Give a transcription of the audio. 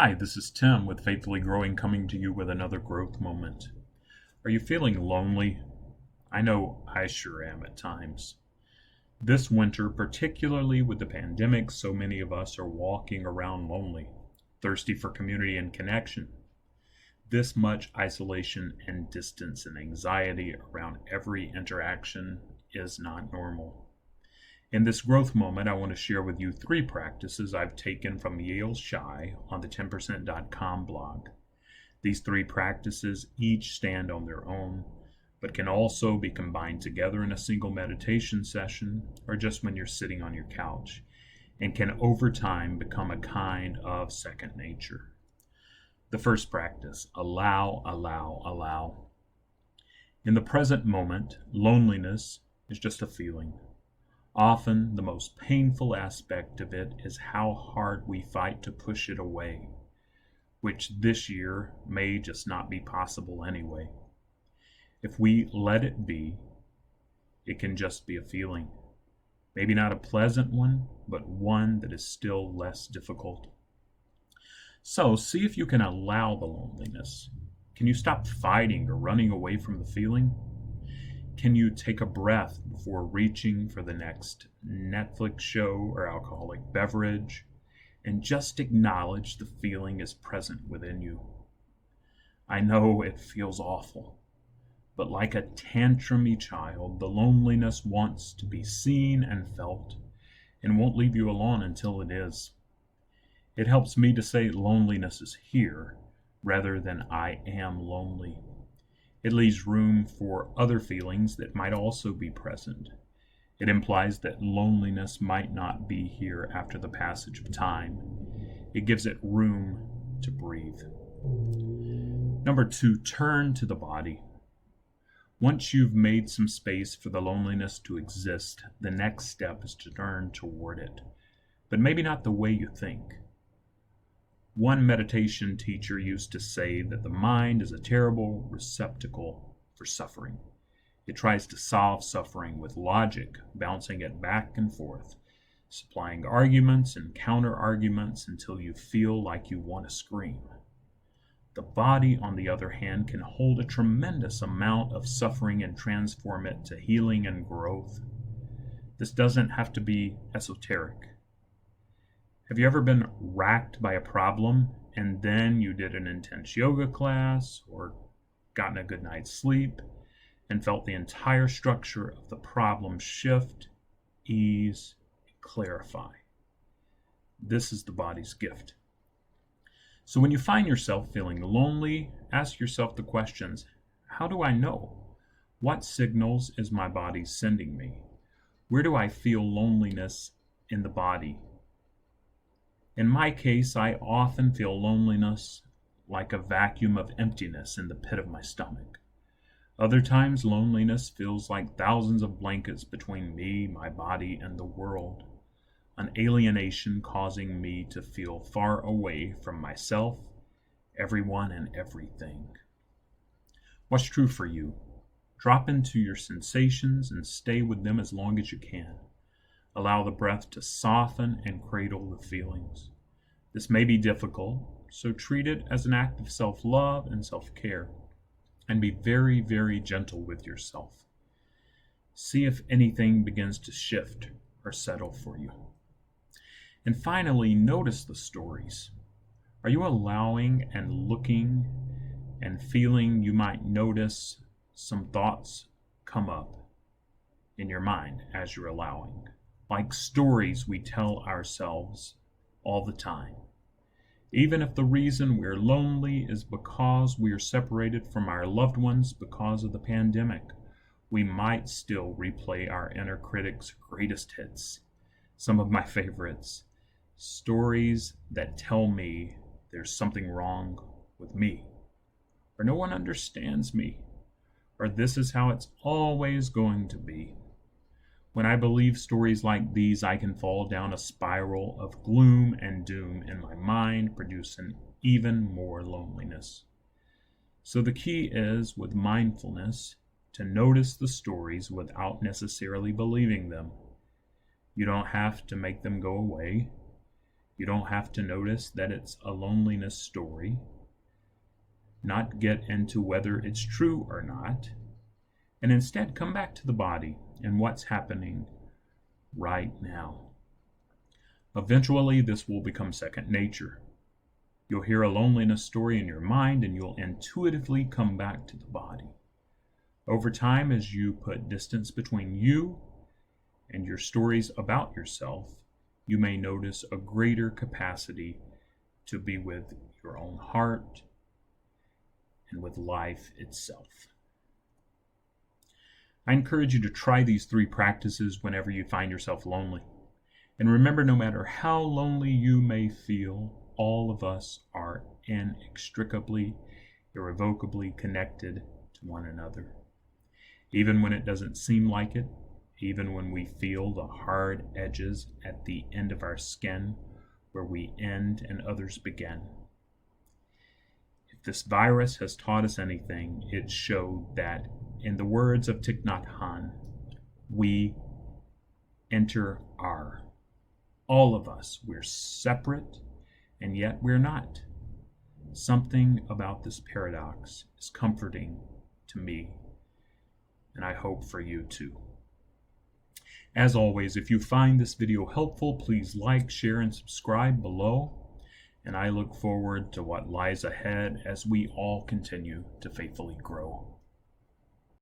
Hi, this is Tim with Faithfully Growing coming to you with another growth moment. Are you feeling lonely? I know I sure am at times. This winter, particularly with the pandemic, so many of us are walking around lonely, thirsty for community and connection. This much isolation and distance and anxiety around every interaction is not normal. In this growth moment, I want to share with you 3 practices I've taken from Yale Shy on the 10%.com blog. These 3 practices each stand on their own, but can also be combined together in a single meditation session or just when you're sitting on your couch, and can over time become a kind of second nature. The first practice: allow, allow, allow. In the present moment, loneliness is just a feeling. Often, the most painful aspect of it is how hard we fight to push it away, which this year may just not be possible anyway. If we let it be, it can just be a feeling. Maybe not a pleasant one, but one that is still less difficult. So, see if you can allow the loneliness. Can you stop fighting or running away from the feeling? Can you take a breath before reaching for the next Netflix show or alcoholic beverage and just acknowledge the feeling is present within you? I know it feels awful, but like a tantrumy child, the loneliness wants to be seen and felt and won't leave you alone until it is. It helps me to say loneliness is here rather than I am lonely. It leaves room for other feelings that might also be present. It implies that loneliness might not be here after the passage of time. It gives it room to breathe. Number 2, turn to the body. Once you've made some space for the loneliness to exist, the next step is to turn toward it, but maybe not the way you think. One meditation teacher used to say that the mind is a terrible receptacle for suffering. It tries to solve suffering with logic, bouncing it back and forth, supplying arguments and counter-arguments until you feel like you want to scream. The body, on the other hand, can hold a tremendous amount of suffering and transform it to healing and growth. This doesn't have to be esoteric. Have you ever been racked by a problem and then you did an intense yoga class or gotten a good night's sleep and felt the entire structure of the problem shift, ease, and clarify? This is the body's gift. So when you find yourself feeling lonely, ask yourself the questions: how do I know? What signals is my body sending me? Where do I feel loneliness in the body? In my case, I often feel loneliness like a vacuum of emptiness in the pit of my stomach. Other times, loneliness feels like thousands of blankets between me, my body, and the world, an alienation causing me to feel far away from myself, everyone, and everything. What's true for you? Drop into your sensations and stay with them as long as you can. Allow the breath to soften and cradle the feelings. This may be difficult, so treat it as an act of self-love and self-care, and be very, very gentle with yourself. See if anything begins to shift or settle for you. And finally, notice the stories. Are you allowing and looking and feeling? You might notice some thoughts come up in your mind as you're allowing, like stories we tell ourselves all the time. Even if the reason we're lonely is because we are separated from our loved ones because of the pandemic, we might still replay our inner critic's greatest hits. Some of my favorites: stories that tell me there's something wrong with me, or no one understands me, or this is how it's always going to be. When I believe stories like these, I can fall down a spiral of gloom and doom in my mind, producing even more loneliness. So the key is, with mindfulness, to notice the stories without necessarily believing them. You don't have to make them go away. You don't have to notice that it's a loneliness story, not get into whether it's true or not, and instead come back to the body and what's happening right now. Eventually, this will become second nature. You'll hear a loneliness story in your mind and you'll intuitively come back to the body. Over time, as you put distance between you and your stories about yourself, you may notice a greater capacity to be with your own heart and with life itself. I encourage you to try these 3 practices whenever you find yourself lonely. And remember, no matter how lonely you may feel, all of us are inextricably, irrevocably connected to one another. Even when it doesn't seem like it, even when we feel the hard edges at the end of our skin, where we end and others begin. If this virus has taught us anything, it showed that, in the words of Thich Nhat Hanh, we enter our. All of us, we're separate, and yet we're not. Something about this paradox is comforting to me, and I hope for you too. As always, if you find this video helpful, please like, share, and subscribe below. And I look forward to what lies ahead as we all continue to faithfully grow.